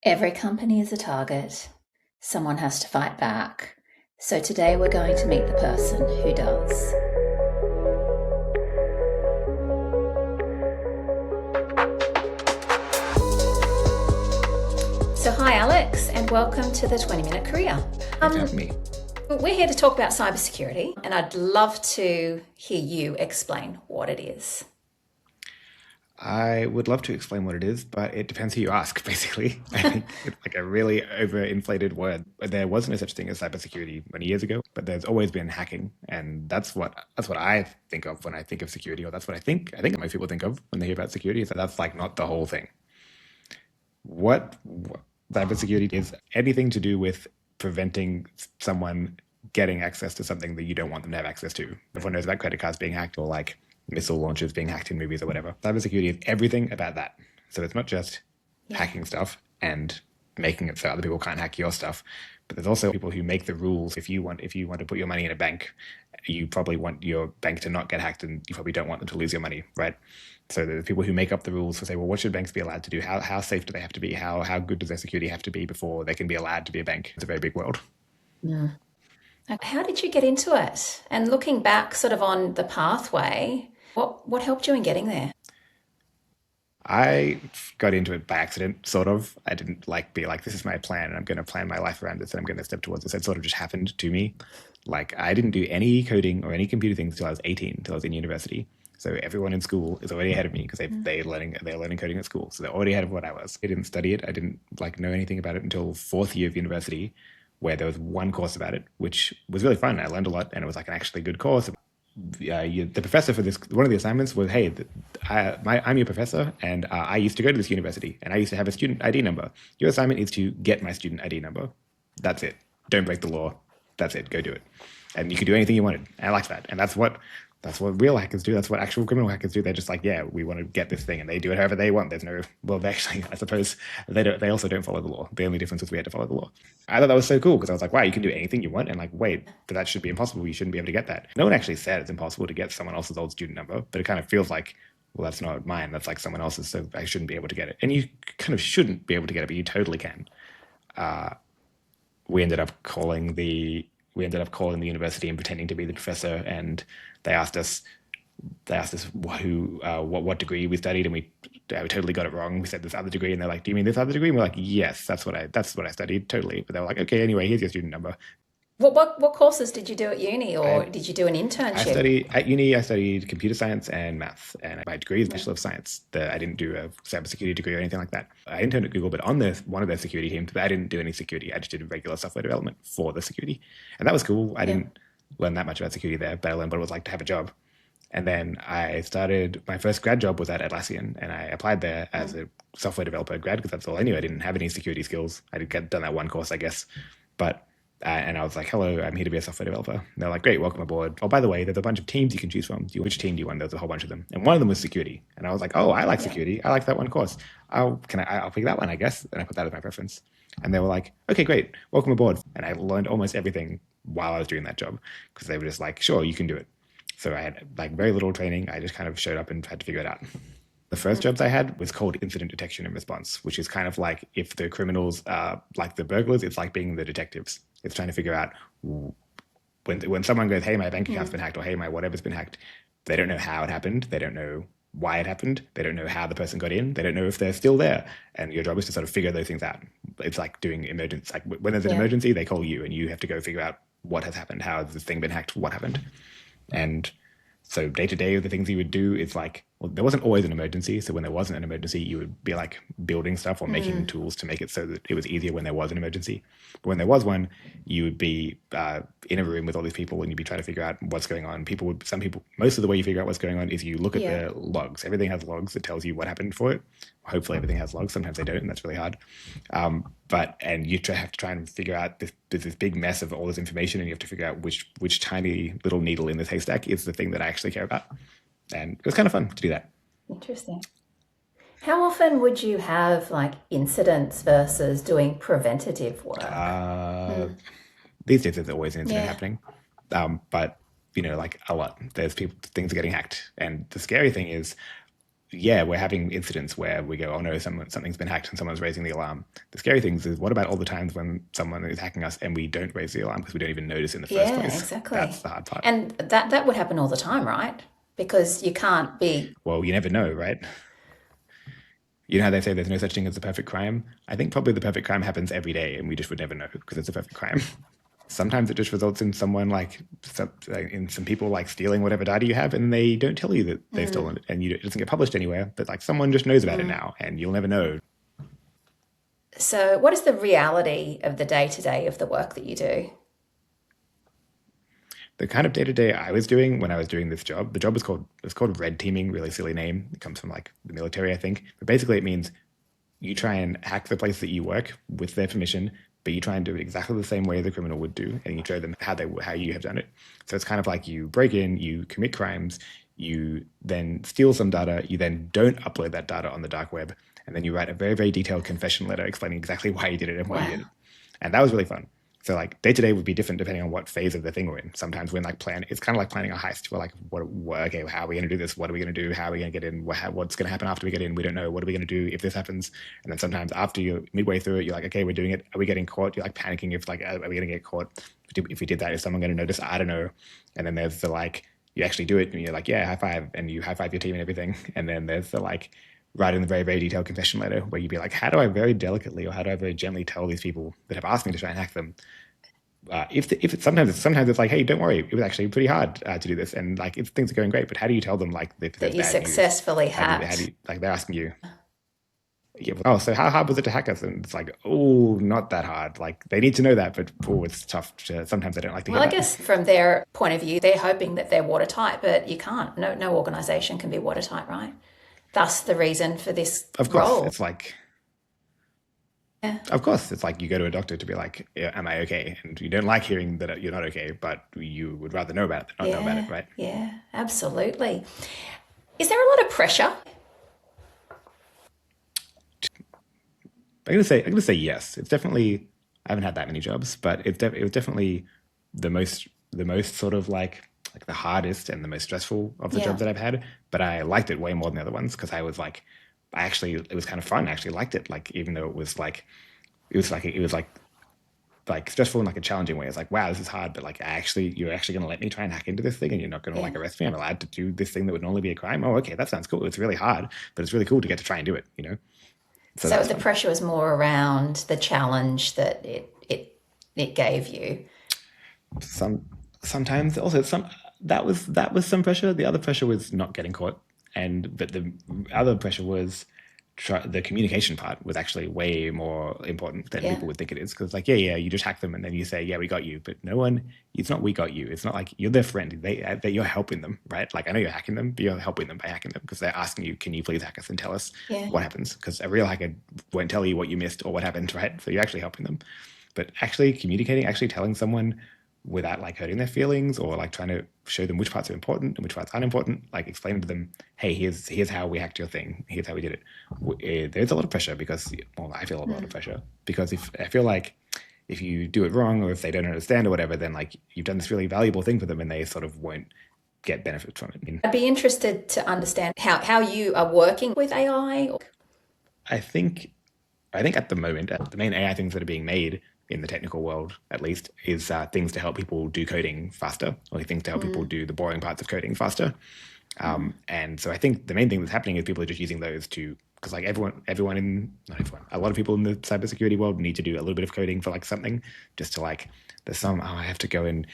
Every company is a target. Someone has to fight back. So today we're going to meet the person who does. So hi Alex, and welcome to the 20-Minute Career. Thanks for having me. We're here to talk about cybersecurity, and I'd love to hear you explain what it is. I would love to explain what it is, but it depends who you ask, basically. I think it's like a really overinflated word. There was no such thing as cybersecurity many years ago, but there's always been hacking. And that's what I think of when I think of security, or that's what I think most people think of when they hear about security, is that that's like not the whole thing. What cybersecurity is anything to do with preventing someone getting access to something that you don't want them to have access to. Everyone knows about credit cards being hacked or like missile launchers being hacked in movies or whatever. Cybersecurity is everything about that. So it's not just hacking stuff and making it so other people can't hack your stuff, but there's also people who make the rules. If you want to put your money in a bank, you probably want your bank to not get hacked, and you probably don't want them to lose your money, right? So there's people who make up the rules to say, well, what should banks be allowed to do? How safe do they have to be? How good does their security have to be before they can be allowed to be a bank? It's a very big world. How did you get into it? And looking back sort of on the pathway, what helped you in getting there? I got into it by accident, sort of. I didn't like be like, this is my plan, and I'm going to plan my life around this, and I'm going to step towards this. It sort of just happened to me. Like, I didn't do any coding or any computer things until I was 18, until I was in university. So everyone in school is already ahead of me because they're learning coding at school. So they're already ahead of what I was. I didn't study it. I didn't like know anything about it until fourth year of university, where there was one course about it, which was really fun. I learned a lot, and it was like an actually good course. The professor for this, one of the assignments was, hey, I'm your professor, and I used to go to this university, and I used to have a student ID number. Your assignment is to get my student ID number. That's it. Don't break the law. That's it. Go do it. And you could do anything you wanted. And I liked that. And that's what real hackers do. That's what actual criminal hackers do. They're just like, yeah, we want to get this thing, and they do it however they want. There's no, well, they actually, I suppose they don't. They also don't follow the law. The only difference is we had to follow the law. I thought that was so cool because I was like, wow, you can do anything you want, and like, wait, but that should be impossible. You shouldn't be able to get that. No one actually said it's impossible to get someone else's old student number, but it kind of feels like, well, that's not mine. That's like someone else's, so I shouldn't be able to get it. And you kind of shouldn't be able to get it, but you totally can. We ended up calling the university and pretending to be the professor, and they asked us what degree we studied, and we totally got it wrong. We said this other degree, and they're like, "Do you mean this other degree?" And we're like, "Yes, that's what I studied, totally." But they were like, "Okay, anyway, here's your student number." What courses did you do at uni, or I did you do an I internship? studied at uni. I studied computer science and math, and my degree is Bachelor of Science. I didn't do a cybersecurity degree or anything like that. I interned at Google, but on one of their security teams, but I didn't do any security. I just did regular software development for the security, and that was cool. I Yeah. didn't learn that much about security there, but I learned what it was like to have a job. And then I started, my first grad job was at Atlassian, and I applied there as a software developer grad because that's all I knew. I didn't have any security skills. I had done that one course, I guess. But, and I was like, hello, I'm here to be a software developer. And they're like, great, welcome aboard. Oh, by the way, there's a bunch of teams you can choose from. Which team do you want? There's a whole bunch of them. And one of them was security. And I was like, oh, I like Yeah. security. I like that one course. I'll pick that one, I guess. And I put that as my preference. And they were like, okay, great, welcome aboard. And I learned almost everything while I was doing that job because they were just like, sure, you can do it. So I had like very little training. I just kind of showed up and had to figure it out. The first jobs I had was called incident detection and response, which is kind of like if the criminals are like the burglars, it's like being the detectives. It's trying to figure out when someone goes, hey, my bank account's been hacked, or hey, my whatever's been hacked. They don't know how it happened. They don't know why it happened. They don't know how the person got in. They don't know if they're still there. And your job is to sort of figure those things out. It's like doing emergency. Like when there's an Yeah. emergency, they call you, and you have to go figure out what has happened. How has this thing been hacked? What happened? And so day to day, the things you would do is like, well, there wasn't always an emergency. So when there wasn't an emergency, you would be like building stuff or making tools to make it so that it was easier when there was an emergency. But when there was one, you would be in a room with all these people, and you'd be trying to figure out what's going on. Most of the way you figure out what's going on is you look at Yeah. the logs. Everything has logs that tells you what happened for it. Hopefully everything has logs. Sometimes they don't, and that's really hard. And you have to try and figure out there's this big mess of all this information, and you have to figure out which tiny little needle in this haystack is the thing that I actually care about. And it was kind of fun to do that. Interesting. How often would you have like incidents versus doing preventative work? These days, there's always an incident Yeah. happening, but like a lot. There's things are getting hacked, and the scary thing is yeah, we're having incidents where we go, oh no, something's been hacked and someone's raising the alarm. The scary thing is, what about all the times when someone is hacking us and we don't raise the alarm because we don't even notice in the first Yeah, place? That's exactly. the hard part. And that would happen all the time, right? Because you can't be. Well, you never know, right? You know how they say there's no such thing as a perfect crime? I think probably the perfect crime happens every day and we just would never know because it's a perfect crime. Sometimes it just results in someone in some people like stealing whatever data you have and they don't tell you that they've stolen it and it doesn't get published anywhere, but like someone just knows about it now and you'll never know. So, what is the reality of the day to day of the work that you do? The kind of day to day I was doing when I was doing this job, the job was called red teaming, really silly name. It comes from like the military, I think. But basically it means you try and hack the place that you work with their permission, but you try and do it exactly the same way the criminal would do, and you show them how you have done it. So it's kind of like you break in, you commit crimes, you then steal some data, you then don't upload that data on the dark web, and then you write a very, very detailed confession letter explaining exactly why you did it and why you did Wow. it. And that was really fun. So like day to day would be different depending on what phase of the thing we're in. Sometimes when like it's kind of like planning a heist. We're like, okay, how are we going to do this? What are we going to do? How are we going to get in? What's going to happen after we get in? We don't know. What are we going to do if this happens? And then sometimes after you're midway through it, you're like, okay, we're doing it. Are we getting caught? You're like panicking if like, are we going to get caught? If we did that, is someone going to notice? I don't know. And then there's the like, you actually do it and you're like, yeah, high five. And you high five your team and everything. And then there's the like, writing the very, very detailed confession letter where you'd be like, how do I very delicately or how do I very gently tell these people that have asked me to try and hack them if it's sometimes it's like, hey, don't worry, it was actually pretty hard to do this, and like if things are going great, but how do you tell them like if That there's you bad news? successfully How do hacked. you like they're asking you, yeah, oh, so how hard was it to hack us? And it's like, oh, not that hard. Like they need to know that, but oh, it's tough. Sometimes they don't like to hear Well, I that. guess from their point of view, they're hoping that they're watertight, but you can't. No organization can be watertight, right? Thus, the reason for this Of course, role. it's like, Yeah, of course, it's like you go to a doctor to be like, yeah, am I okay? And you don't like hearing that you're not okay, but you would rather know about it than not know about it, yeah, right? yeah, absolutely. Is there a lot of pressure? I'm gonna say yes. It's definitely I haven't had that many jobs, but it was definitely the most sort of like the hardest and the most stressful of the jobs Yeah, that I've had. But I liked it way more than the other ones because I was like, I actually it was kind of fun. I actually liked it. Like even though it was like stressful in like a challenging way. It's like wow, this is hard, but like you're actually gonna let me try and hack into this thing, and you're not gonna yeah. like arrest me. I'm allowed to do this thing that would normally be a crime. Oh, okay, that sounds cool. It's really hard, but it's really cool to get to try and do it. You know, so that So was the fun. pressure was more around the challenge that it gave you. some Sometimes also that was some pressure. The other pressure was not getting caught, and but the other pressure was the communication part was actually way more important than Yeah, people would think it is. Because like yeah, you just hack them and then you say yeah we got you, but no one. It's not we got you. It's not like you're their friend. They you're helping them, right? Like I know you're hacking them, but you're helping them by hacking them because they're asking you, can you please hack us and tell us yeah. what happens? Because a real hacker won't tell you what you missed or what happened, right? So you're actually helping them. But actually communicating, actually telling someone without like hurting their feelings or like trying to show them which parts are important and which parts aren't important, like explaining to them, hey, here's how we hacked your thing, here's how we did it. There's a lot of pressure because, well, I feel a lot of pressure because if I feel like if you do it wrong or if they don't understand or whatever, then like you've done this really valuable thing for them and they sort of won't get benefit from it. I mean, I'd be interested to understand how you are working with AI. I think I think at the moment, the main AI things that are being made in the technical world, at least, is things to help people do coding faster, or things to help people do the boring parts of coding faster. And so I think the main thing that's happening is people are just using those to, because like everyone in, not everyone, a lot of people in the cybersecurity world need to do a little bit of coding for like something, just to like, there's some, oh, I have to go and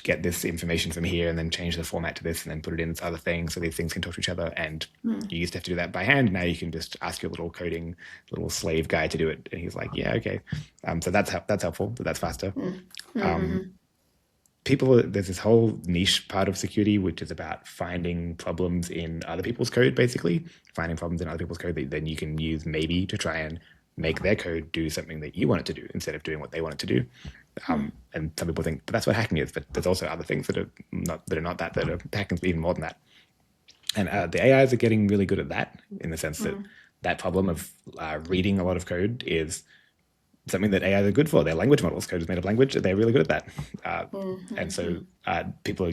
get this information from here and then change the format to this and then put it in this other thing so these things can talk to each other. And you used to have to do that by hand. Now you can just ask your little coding little slave guy to do it, and he's like, yeah, okay. So that's helpful. That's faster. People, there's this whole niche part of security which is about finding problems in other people's code, basically finding problems in other people's code that then you can use maybe to try and make their code do something that you want it to do instead of doing what they want it to do. And some people think, but that's what hacking is. But there's also other things that are not that are hacking even more than that. And the AIs are getting really good at that in the sense that that problem of reading a lot of code is something that AIs are good for. Their language models, code is made of language. They're really good at that. And so people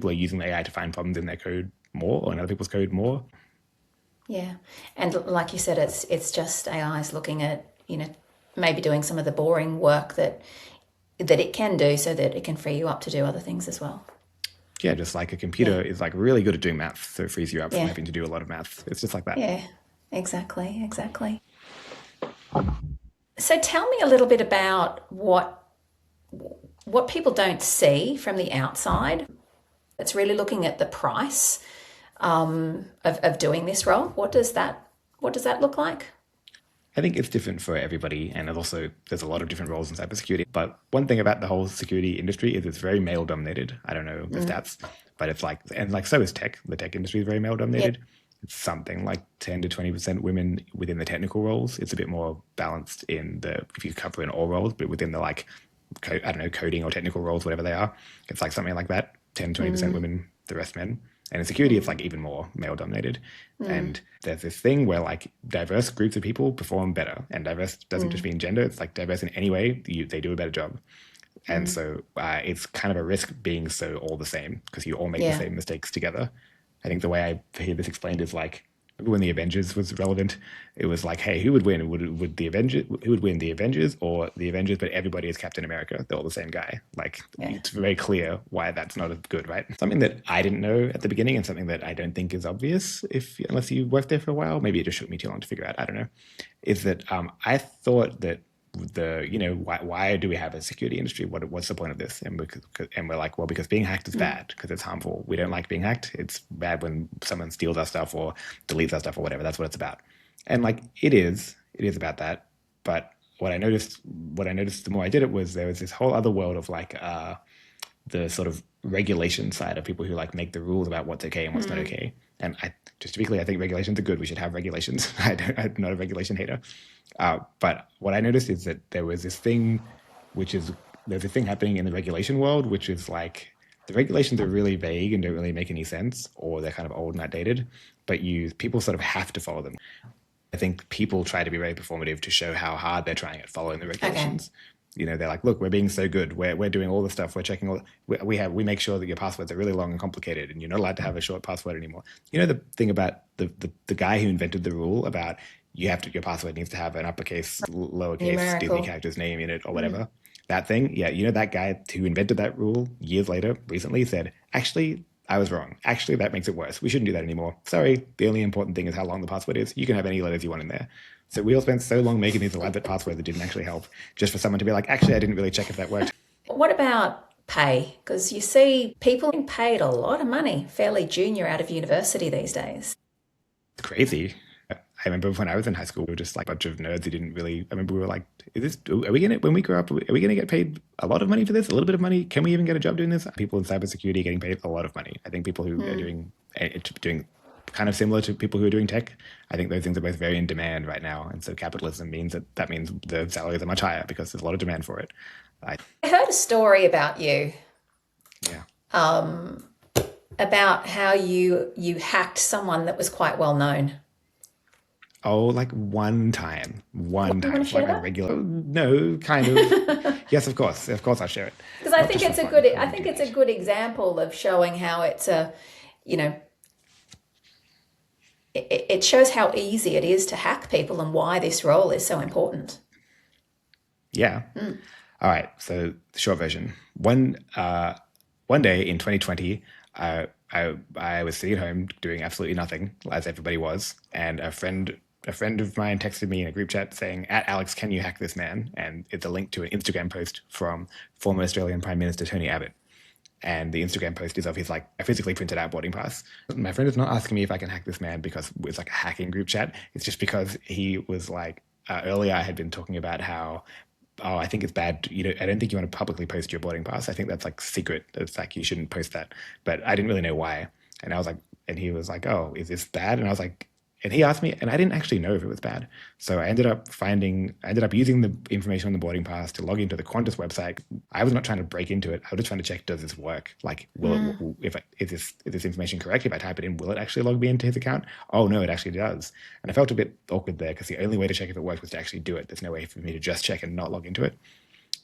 are using the AI to find problems in their code more or in other people's code more. Yeah. And like you said, it's just AI's looking at, maybe doing some of the boring work that it can do so that it can free you up to do other things as well. Yeah, just like a Yeah. computer is like really good at doing maths, so it frees you up from Yeah. having to do a lot of maths. It's just like that. Yeah. Exactly. Exactly. So tell me a little bit about what people don't see from the outside. It's really looking at the price of doing this role. What does that look like? I think it's different for everybody, and there's a lot of different roles in cybersecurity. But one thing about the whole security industry is it's very male dominated. I don't know the stats, but it's like, and like so is tech. The tech industry is very male Yeah. dominated. It's something like 10 to 20% women within the technical roles. It's a bit more balanced in the if you cover in all roles, but within the like I don't know, coding or technical roles, whatever they are, it's like something like that. 10, 20% women, the rest men. And in security, it's like even more male dominated. And there's this thing where like diverse groups of people perform better. And diverse doesn't just mean gender, it's like diverse in any way, they do a better job. And so it's kind of a risk being so all the same because you all make the Yeah. same mistakes together. I think the way I hear this explained is like when the Avengers was relevant, it was like, hey, who would win? Would the Avengers? Who would win, the Avengers or the Avengers? But everybody is Captain America. They're all the same guy. Like Yeah. it's very clear why that's not as good, right? Something that I didn't know at the beginning, and something that I don't think is obvious if unless you worked there for a while. Maybe it just took me too long to figure out. I don't know. Is that I thought that why do we have a security industry? What's the point of this? And we're like, well, because being hacked is bad because it's harmful. We don't like being hacked. It's bad when someone steals our stuff or deletes our stuff or whatever. That's what it's about. And like it is about that. But what I noticed the more I did it was there was this whole other world of like the sort of regulation side of people who like make the rules about what's okay and what's not okay. And just to be clear, I think regulations are good. We should have regulations. I'm not a regulation hater. But what I noticed is that there's a thing happening in the regulation world, which is like the regulations are really vague and don't really make any sense, or they're kind of old and outdated. But people sort of have to follow them. I think people try to be very performative to show how hard they're trying at following the Okay. regulations. They're like, look, we're being so good. We're doing all the stuff. We're checking all. We make sure that your passwords are really long and complicated, and you're not allowed to have a short password anymore. You know the thing about the guy who invented the rule about your password needs to have an uppercase, lowercase, Disney Numerical. characters name in it or whatever. That thing, yeah. That guy who invented that rule years later, recently said, actually, I was wrong. Actually, that makes it worse. We shouldn't do that anymore. Sorry. The only important thing is how long the password is. You can have any letters you want in there. So we all spent so long making these elaborate passwords that didn't actually help, just for someone to be like, actually, I didn't really check if that worked. What about pay? Because you see people being paid a lot of money, fairly junior out of university these days. It's crazy. I remember when I was in high school, we were just like a bunch of nerds who didn't really. I remember we were like, when we grow up, are we going to get paid a lot of money for this? A little bit of money? Can we even get a job doing this? People in cybersecurity are getting paid a lot of money. I think people who are doing kind of similar to people who are doing tech, I think those things are both very in demand right now. And so capitalism means that means the salaries are much higher because there's a lot of demand for it. I, I heard a story about you, yeah. about how you hacked someone that was quite well known. Oh, like one time, You want to share like a that? regular. No, kind of. Yes, of course, I'll share it. Because I Not think just for it's a fun. good I I wouldn't think do it's a that. good example of showing how it's a, you know, it shows how easy it is to hack people and why this role is so important. Yeah. All right. So the short version. One day in 2020, I was sitting at home doing absolutely nothing, as everybody was, and a friend of mine texted me in a group chat saying, "At Alex, can you hack this man?" And it's a link to an Instagram post from former Australian Prime Minister Tony Abbott. And the Instagram post is of his like a physically printed out boarding pass. My friend is not asking me if I can hack this man because it's like a hacking group chat. It's just because he was like earlier I had been talking about how I think it's bad. I don't think you want to publicly post your boarding pass. I think that's like secret. It's like you shouldn't post that. But I didn't really know why. And I was like, and he was like, "Oh, is this bad?" And I was like, and he asked me, and I didn't actually know if it was bad. So I ended up using the information on the boarding pass to log into the Qantas website. I was not trying to break into it. I was just trying to check, does this work? Like, is this information correct? If I type it in, will it actually log me into his account? Oh no, it actually does. And I felt a bit awkward there because the only way to check if it worked was to actually do it. There's no way for me to just check and not log into it.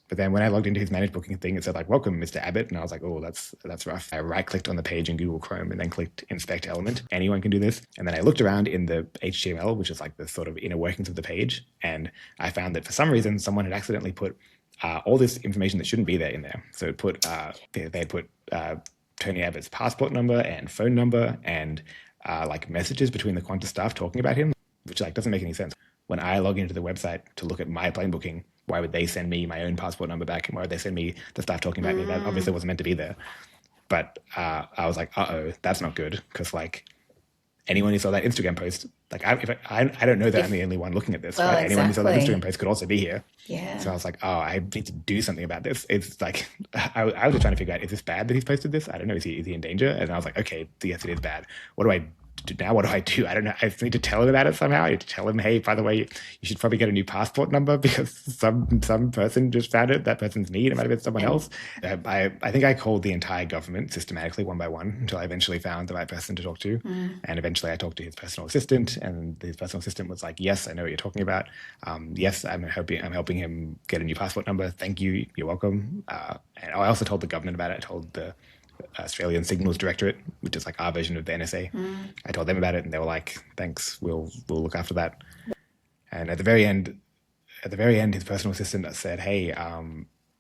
But then when I logged into his managed booking thing, it said like, welcome, Mr. Abbott. And I was like, oh, that's rough. I right-clicked on the page in Google Chrome and then clicked inspect element. Anyone can do this. And then I looked around in the HTML, which is like the sort of inner workings of the page. And I found that for some reason, someone had accidentally put all this information that shouldn't be there in there. So it put, they had put Tony Abbott's passport number and phone number and like messages between the Qantas staff talking about him, which like doesn't make any sense. When I log into the website to look at my plane booking, why would they send me my own passport number back? And why would they send me the stuff talking about me? That obviously wasn't meant to be there. But I was like, uh-oh, that's not good. Because like anyone who saw that Instagram post, like I don't know that I'm the only one looking at this. Well, right? Anyone who saw that exactly. Instagram post could also be here. Yeah. So I was like, oh, I need to do something about this. It's like, I was just trying to figure out, is this bad that he's posted this? I don't know. Is he in danger? And I was like, okay, yes, it is bad. What do I do now? What do I do? I don't know. I need to tell him about it somehow. I need to tell him, hey, by the way, you should probably get a new passport number because some person just found it. That person's me. It might have been someone else. I think I called the entire government systematically one by one until I eventually found the right person to talk to. And eventually I talked to his personal assistant, and his personal assistant was like, yes, I know what you're talking about. Yes, I'm helping him get a new passport number. Thank you. You're welcome. And I also told the government about it. I told the Australian Signals Directorate, which is like our version of the NSA. I told them about it and they were like, thanks, we'll look after that. And at the very end, his personal assistant said, hey,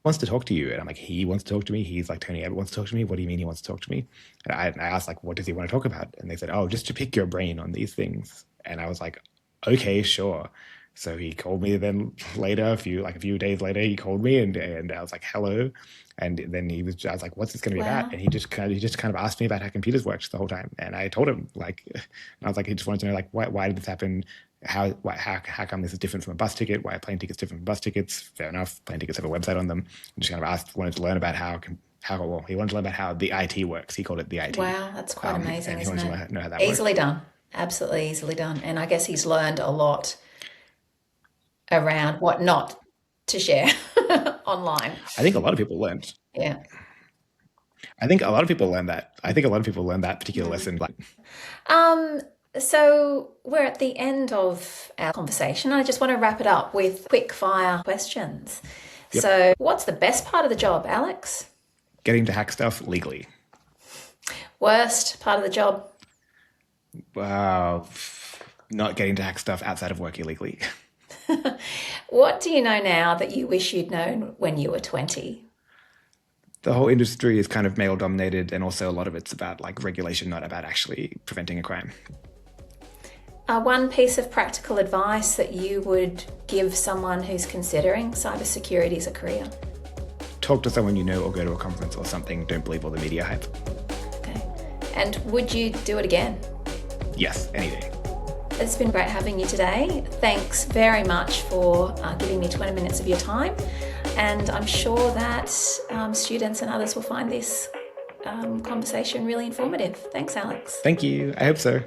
wants to talk to you. And I'm like, he wants to talk to me? He's like, Tony Abbott wants to talk to me? What do you mean he wants to talk to me? And I asked, like, what does he want to talk about? And they said, oh, just to pick your brain on these things. And I was like, okay, sure. So he called me then later, a few days later, he called me and I was like, hello. And then I was like, what's this going to be about? And he just kind of asked me about how computers worked the whole time. And I told him, like, and I was like, he just wanted to know, like, why did this happen? How come this is different from a bus ticket? Why are plane tickets different from bus tickets? Fair enough. Plane tickets have a website on them. And just kind of wanted to learn about he wanted to learn about how the IT works. He called it the IT. Wow, that's quite amazing, isn't it? He wanted to know how that Easily works. done. Absolutely easily done. And I guess he's learned a lot around what not to share online. I think a lot of people learned. Yeah. I think a lot of people learned that. I think a lot of people learned that particular lesson. So we're at the end of our conversation. I just want to wrap it up with quick fire questions. Yep. So what's the best part of the job, Alex? Getting to hack stuff legally. Worst part of the job? Wow. Not getting to hack stuff outside of work illegally. What do you know now that you wish you'd known when you were 20? The whole industry is kind of male dominated, and also a lot of it's about like regulation, not about actually preventing a crime. One piece of practical advice that you would give someone who's considering cybersecurity as a career? Talk to someone you know or go to a conference or something. Don't believe all the media hype. Okay. And would you do it again? Yes, any day. It's been great having you today. Thanks very much for giving me 20 minutes of your time. And I'm sure that students and others will find this conversation really informative. Thanks, Alex. Thank you. I hope so.